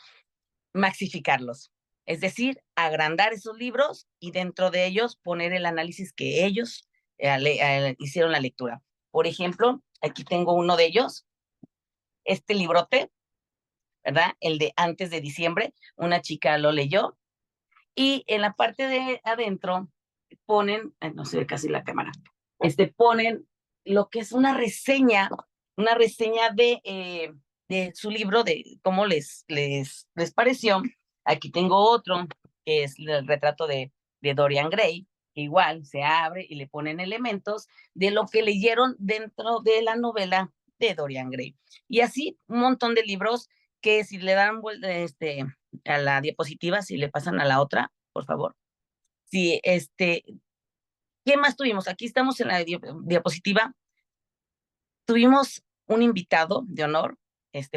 Maxificarlos, es decir, agrandar esos libros y dentro de ellos poner el análisis que ellos hicieron la lectura. Por ejemplo, aquí tengo uno de ellos, este librote, ¿verdad? El de antes de diciembre, una chica lo leyó y en la parte de adentro ponen, no se ve casi la cámara, ponen lo que es una reseña de su libro, de cómo les pareció. Aquí tengo otro, que es el retrato de Dorian Gray, que igual se abre y le ponen elementos de lo que leyeron dentro de la novela de Dorian Gray. Y así un montón de libros que si le dan a la diapositiva, si le pasan a la otra, por favor. Sí, ¿qué más tuvimos? Aquí estamos en la diapositiva. Tuvimos un invitado de honor,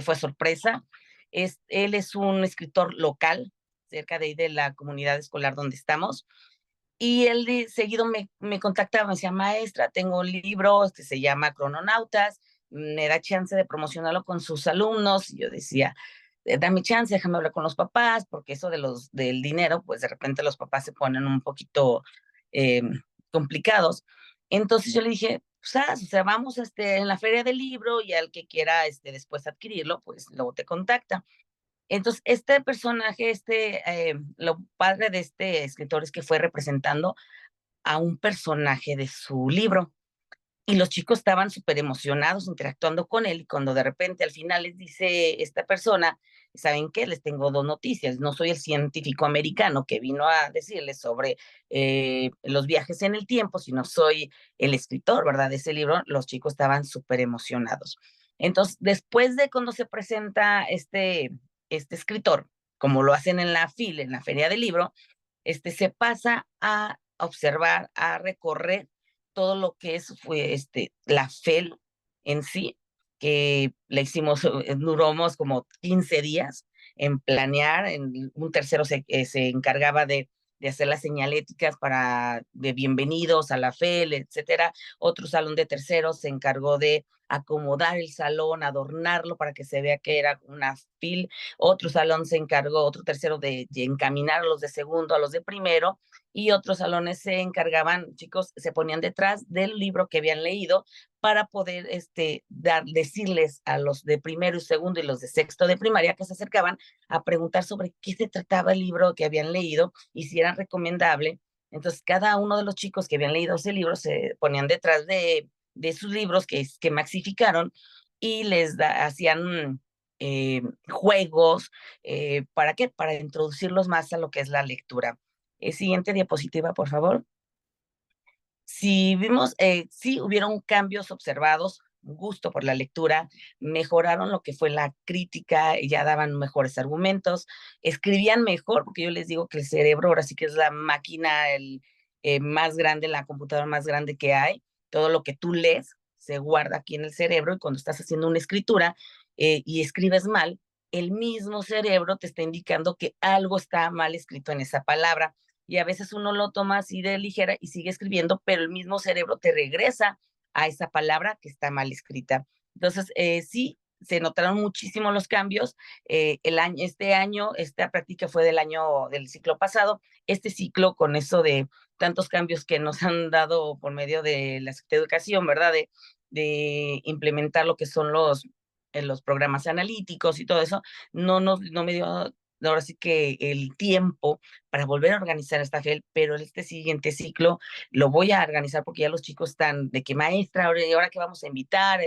fue sorpresa. Él es un escritor local, cerca de ahí de la comunidad escolar donde estamos. Y él seguido me contactaba, me decía, maestra, tengo un libro, se llama Crononautas, me da chance de promocionarlo con sus alumnos. Y yo decía, dame chance, déjame hablar con los papás, porque eso del dinero, pues de repente los papás se ponen un poquito eh, complicados. Entonces yo le dije, pues, o sea, vamos en la feria del libro y al que quiera después adquirirlo, pues luego te contacta. Entonces, este personaje, lo padre de este escritor es que fue representando a un personaje de su libro. Y los chicos estaban súper emocionados interactuando con él y cuando de repente al final les dice esta persona, ¿saben qué? Les tengo 2 noticias. No soy el científico americano que vino a decirles sobre los viajes en el tiempo, sino soy el escritor, ¿verdad? De ese libro. Los chicos estaban súper emocionados. Entonces, después de cuando se presenta este escritor, como lo hacen en la FIL, en la Feria del Libro, se pasa a observar, a recorrer todo lo que fue la FEL en sí, que le hicimos, duramos como 15 días en planear, un tercero se encargaba de hacer las señaléticas de bienvenidos a la FEL, etcétera. Otro salón de terceros se encargó de acomodar el salón, adornarlo para que se vea que era una FIL. Otro salón se encargó, otro tercero de encaminar a los de segundo, a los de primero, y otros salones se encargaban, chicos, se ponían detrás del libro que habían leído para poder decirles a los de primero y segundo y los de sexto de primaria que se acercaban a preguntar sobre qué se trataba el libro que habían leído y si era recomendable. Entonces, cada uno de los chicos que habían leído ese libro se ponían detrás de sus libros que maxificaron y hacían juegos, ¿para qué? Para introducirlos más a lo que es la lectura. Siguiente diapositiva, por favor. Si vimos, sí hubieron cambios observados, un gusto por la lectura, mejoraron lo que fue la crítica, ya daban mejores argumentos, escribían mejor, porque yo les digo que el cerebro ahora sí que es la máquina más grande, la computadora más grande que hay. Todo lo que tú lees se guarda aquí en el cerebro y cuando estás haciendo una escritura y escribes mal, el mismo cerebro te está indicando que algo está mal escrito en esa palabra y a veces uno lo toma así de ligera y sigue escribiendo, pero el mismo cerebro te regresa a esa palabra que está mal escrita. Entonces, sí, se notaron muchísimo los cambios. Este año, esta práctica fue del ciclo pasado. Este ciclo, con eso de tantos cambios que nos han dado por medio de la Secretaría de Educación, ¿verdad? De implementar lo que son los programas analíticos y todo eso, no me dio ahora sí que el tiempo para volver a organizar esta FEL, pero este siguiente ciclo lo voy a organizar porque ya los chicos están de que maestra, ahora que vamos a invitar,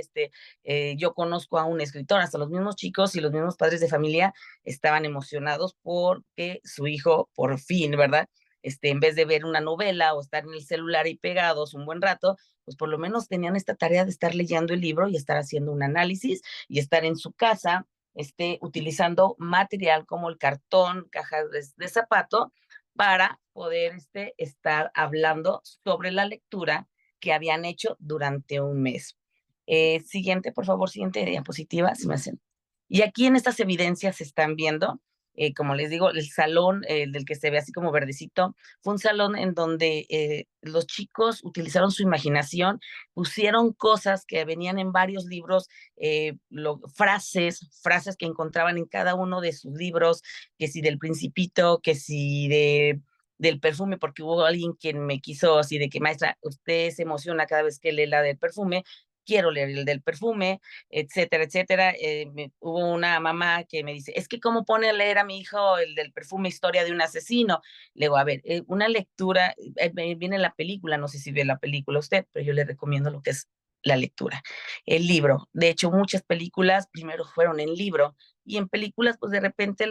yo conozco a un escritor, hasta los mismos chicos y los mismos padres de familia estaban emocionados porque su hijo por fin, ¿verdad? En vez de ver una novela o estar en el celular y pegados un buen rato, pues por lo menos tenían esta tarea de estar leyendo el libro y estar haciendo un análisis y estar en su casa utilizando material como el cartón, cajas de zapato, para poder estar hablando sobre la lectura que habían hecho durante un mes. Siguiente, por favor, siguiente diapositiva, si me hacen. Y aquí en estas evidencias se están viendo, como les digo, el salón del que se ve así como verdecito, fue un salón en donde los chicos utilizaron su imaginación, pusieron cosas que venían en varios libros, frases que encontraban en cada uno de sus libros, que si del Principito, que si del perfume, porque hubo alguien quien me quiso así de que maestra, usted se emociona cada vez que lee la del perfume, quiero leer el del perfume, etcétera, etcétera. Hubo una mamá que me dice, es que cómo pone a leer a mi hijo el del perfume Historia de un asesino. Le digo, a ver, una lectura, viene la película, no sé si ve la película usted, pero yo le recomiendo lo que es la lectura. El libro, de hecho, muchas películas primero fueron en libro y en películas, pues de repente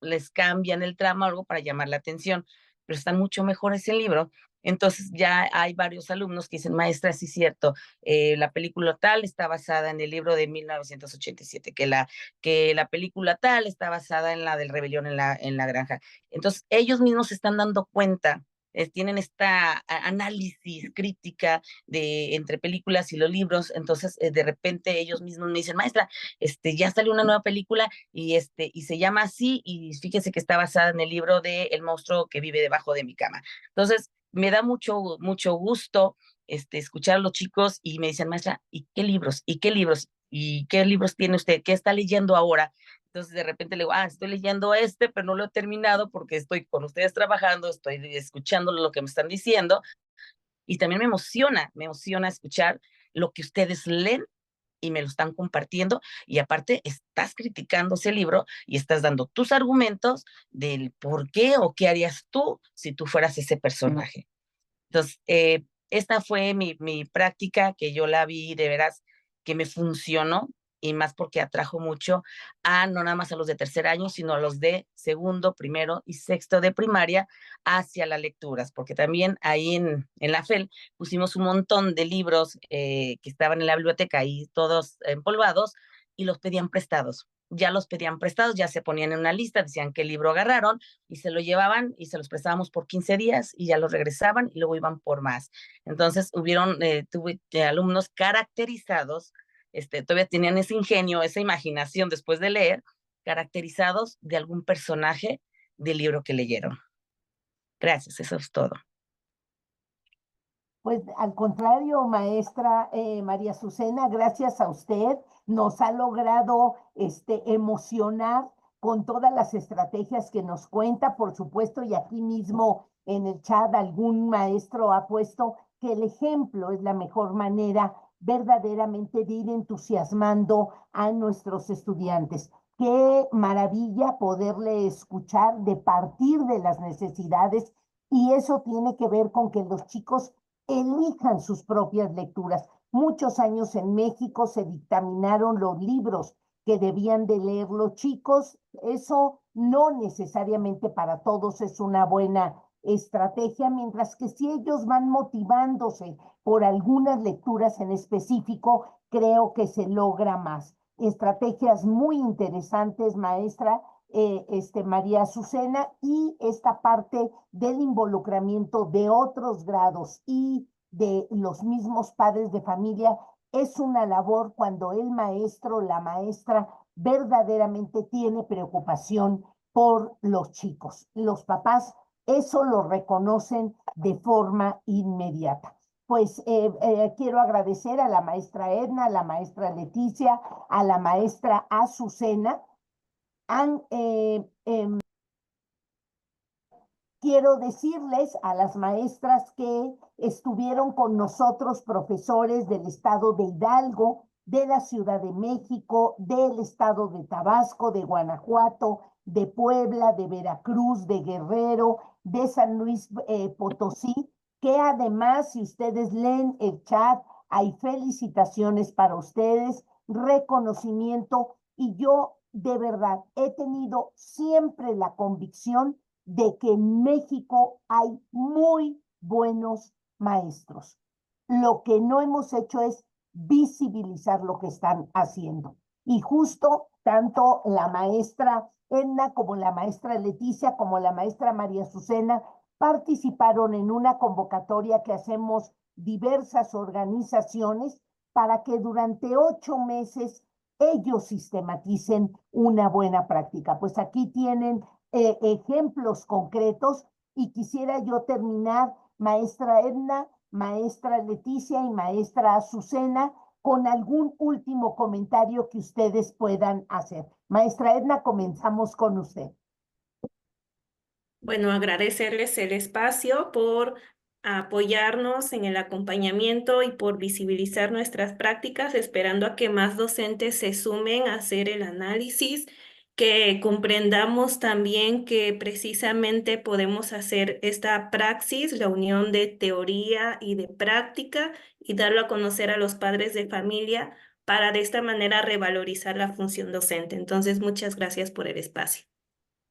les cambian el trama o algo para llamar la atención, pero están mucho mejores en libro. Entonces ya hay varios alumnos que dicen, maestra, sí es cierto, la película tal está basada en el libro de 1987, que la película tal está basada en la del Rebelión en la Granja. Entonces ellos mismos se están dando cuenta, tienen esta análisis crítica entre películas y los libros, entonces de repente ellos mismos me dicen, maestra, ya salió una nueva película y se llama así y fíjese que está basada en el libro de El monstruo que vive debajo de mi cama. Entonces, me da mucho gusto escuchar a los chicos y me dicen, maestra, ¿y qué libros? ¿Y qué libros? ¿Y qué libros tiene usted? ¿Qué está leyendo ahora? Entonces de repente le digo, estoy leyendo pero no lo he terminado porque estoy con ustedes trabajando, estoy escuchando lo que me están diciendo y también me emociona escuchar lo que ustedes leen y me lo están compartiendo y aparte estás criticando ese libro y estás dando tus argumentos del por qué o qué harías tú si tú fueras ese personaje. Entonces, esta fue mi práctica que yo la vi de veras que me funcionó y más porque atrajo mucho no nada más a los de tercer año, sino a los de segundo, primero y sexto de primaria hacia las lecturas, porque también ahí en la FEL pusimos un montón de libros que estaban en la biblioteca y todos empolvados y los pedían prestados. Ya los pedían prestados, ya se ponían en una lista, decían qué libro agarraron y se lo llevaban y se los prestábamos por 15 días y ya los regresaban y luego iban por más. Entonces tuve alumnos caracterizados, todavía tenían ese ingenio, esa imaginación después de leer, caracterizados de algún personaje del libro que leyeron. Gracias, eso es todo. Pues al contrario, maestra María Azucena, gracias a usted nos ha logrado emocionar con todas las estrategias que nos cuenta, por supuesto, y aquí mismo en el chat algún maestro ha puesto que el ejemplo es la mejor manera verdaderamente de ir entusiasmando a nuestros estudiantes. Qué maravilla poderle escuchar de partir de las necesidades y eso tiene que ver con que los chicos elijan sus propias lecturas. muchos años en México se dictaminaron los libros que debían de leer los chicos. Eso no necesariamente para todos es una buena estrategia, mientras que si ellos van motivándose por algunas lecturas en específico, creo que se logra más. Estrategias muy interesantes, maestra María Azucena, y esta parte del involucramiento de otros grados y de los mismos padres de familia es una labor cuando el maestro, la maestra, verdaderamente tiene preocupación por los chicos. Los papás eso lo reconocen de forma inmediata. Pues quiero agradecer a la maestra Edna, a la maestra Leticia, a la maestra Azucena. Quiero decirles a las maestras que estuvieron con nosotros, profesores del estado de Hidalgo, de la Ciudad de México, del estado de Tabasco, de Guanajuato, de Puebla, de Veracruz, de Guerrero, de San Luis Potosí, que además, si ustedes leen el chat, hay felicitaciones para ustedes, reconocimiento, y yo de verdad he tenido siempre la convicción de que en México hay muy buenos maestros. Lo que no hemos hecho es visibilizar lo que están haciendo. Y justo tanto la maestra Edna como la maestra Leticia como la maestra María Azucena participaron en una convocatoria que hacemos diversas organizaciones para que durante 8 meses ellos sistematicen una buena práctica. Pues aquí tienen ejemplos concretos, y quisiera yo terminar, maestra Edna, maestra Leticia y maestra Azucena, con algún último comentario que ustedes puedan hacer. Maestra Edna, comenzamos con usted. Bueno, agradecerles el espacio por apoyarnos en el acompañamiento y por visibilizar nuestras prácticas, esperando a que más docentes se sumen a hacer el análisis, que comprendamos también que precisamente podemos hacer esta praxis, la unión de teoría y de práctica, y darlo a conocer a los padres de familia para de esta manera revalorizar la función docente. Entonces, muchas gracias por el espacio.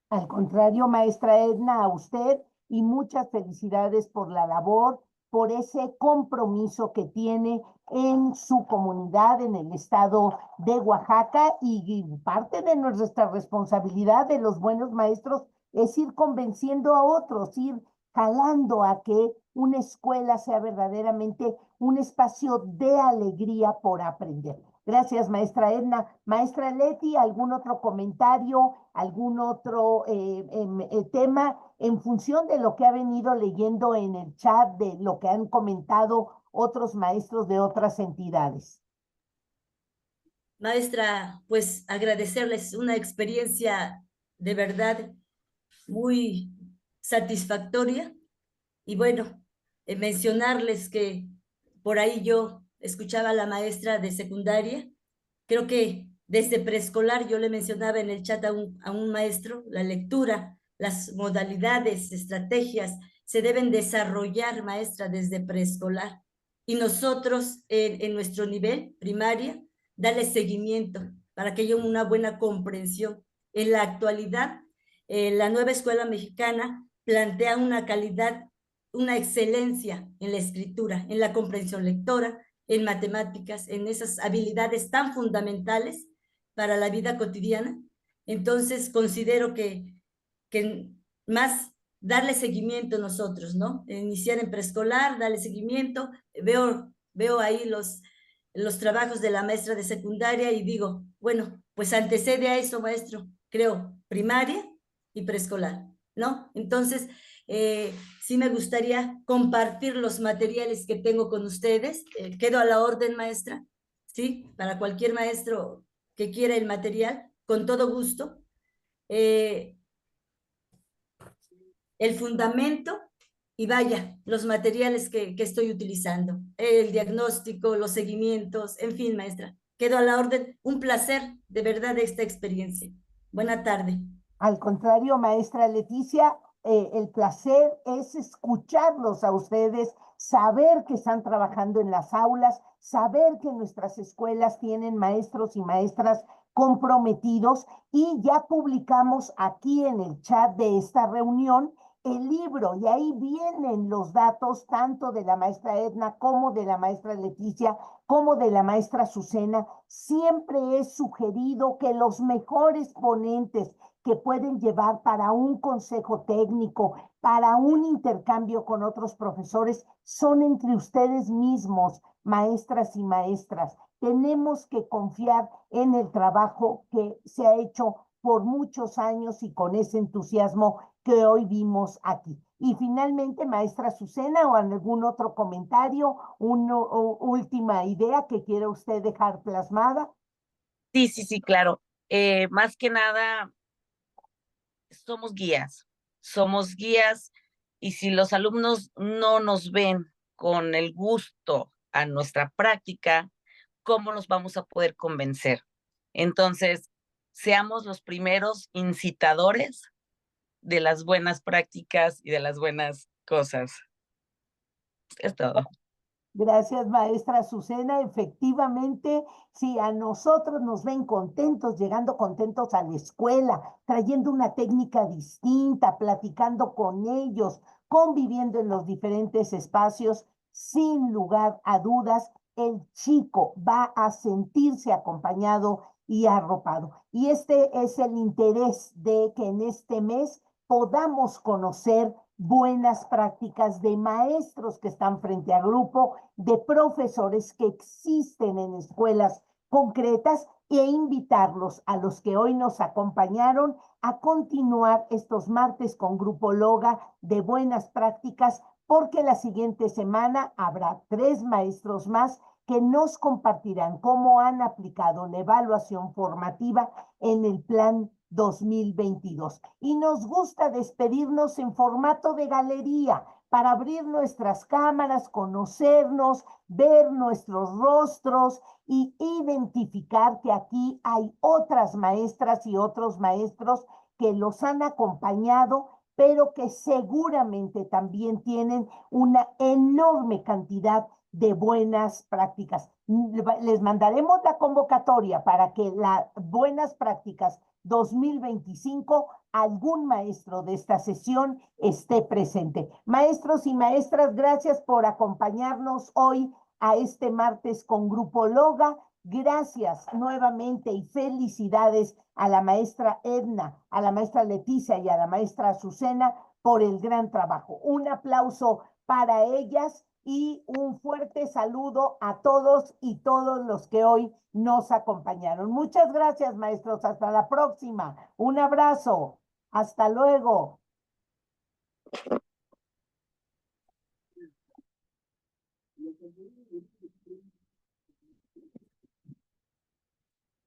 Al contrario, maestra Edna, a usted, y muchas felicidades por la labor, por ese compromiso que tiene en su comunidad, en el estado de Oaxaca, y parte de nuestra responsabilidad de los buenos maestros es ir convenciendo a otros, ir jalando a que una escuela sea verdaderamente un espacio de alegría por aprender. Gracias, maestra Edna. Maestra Leti, ¿algún otro comentario, algún otro tema en función de lo que ha venido leyendo en el chat, de lo que han comentado otros maestros de otras entidades? Maestra, pues agradecerles una experiencia de verdad muy satisfactoria, y bueno, mencionarles que por ahí yo escuchaba a la maestra de secundaria. Creo que desde preescolar, yo le mencionaba en el chat a un maestro, la lectura, las modalidades, estrategias se deben desarrollar, maestra, desde preescolar. Y nosotros en nuestro nivel primaria, darle seguimiento para que haya una buena comprensión. En la actualidad, la nueva escuela mexicana plantea una calidad, una excelencia en la escritura, en la comprensión lectora, en matemáticas, en esas habilidades tan fundamentales para la vida cotidiana. Entonces considero que más darle seguimiento nosotros, ¿no? Iniciar en preescolar, darle seguimiento. Veo ahí los trabajos de la maestra de secundaria y digo, bueno, pues antecede a eso, maestro, creo, primaria y preescolar, ¿no? Entonces, sí me gustaría compartir los materiales que tengo con ustedes. Quedo a la orden, maestra, ¿sí? Para cualquier maestro que quiera el material, con todo gusto. El fundamento y vaya, los materiales que estoy utilizando, el diagnóstico, los seguimientos, en fin, maestra. Quedo a la orden. Un placer, de verdad, esta experiencia. Buena tarde. Al contrario, maestra Leticia, el placer es escucharlos a ustedes, saber que están trabajando en las aulas, saber que nuestras escuelas tienen maestros y maestras comprometidos, y ya publicamos aquí en el chat de esta reunión el libro, y ahí vienen los datos tanto de la maestra Edna como de la maestra Leticia, como de la maestra Azucena. Siempre he sugerido que los mejores ponentes que pueden llevar para un consejo técnico, para un intercambio con otros profesores, son entre ustedes mismos, maestras y maestras. Tenemos que confiar en el trabajo que se ha hecho por muchos años y con ese entusiasmo que hoy vimos aquí. Y finalmente, maestra Azucena, o algún otro comentario, una última idea que quiera usted dejar plasmada. Sí, claro. Más que nada, somos guías, y si los alumnos no nos ven con el gusto a nuestra práctica, ¿cómo los vamos a poder convencer? Entonces, seamos los primeros incitadores de las buenas prácticas y de las buenas cosas. Es todo. Gracias, maestra Azucena. Efectivamente, si a nosotros nos ven contentos, llegando contentos a la escuela, trayendo una técnica distinta, platicando con ellos, conviviendo en los diferentes espacios, sin lugar a dudas, el chico va a sentirse acompañado y arropado. Y este es el interés de que en este mes podamos conocer buenas prácticas de maestros que están frente al grupo, de profesores que existen en escuelas concretas, e invitarlos a los que hoy nos acompañaron a continuar estos martes con Grupo Loga de buenas prácticas, porque la siguiente semana habrá 3 maestros más que nos compartirán cómo han aplicado la evaluación formativa en el plan 2022. Y nos gusta despedirnos en formato de galería para abrir nuestras cámaras, conocernos, ver nuestros rostros y identificar que aquí hay otras maestras y otros maestros que los han acompañado, pero que seguramente también tienen una enorme cantidad de buenas prácticas. Les mandaremos la convocatoria para que las buenas prácticas 2025, algún maestro de esta sesión esté presente. Maestros y maestras, gracias por acompañarnos hoy a este martes con Grupo Loga. Gracias nuevamente y felicidades a la maestra Edna, a la maestra Leticia y a la maestra Azucena por el gran trabajo. Un aplauso para ellas y un fuerte saludo a todos y todos los que hoy nos acompañaron. Muchas gracias, maestros. Hasta la próxima. Un abrazo. Hasta luego.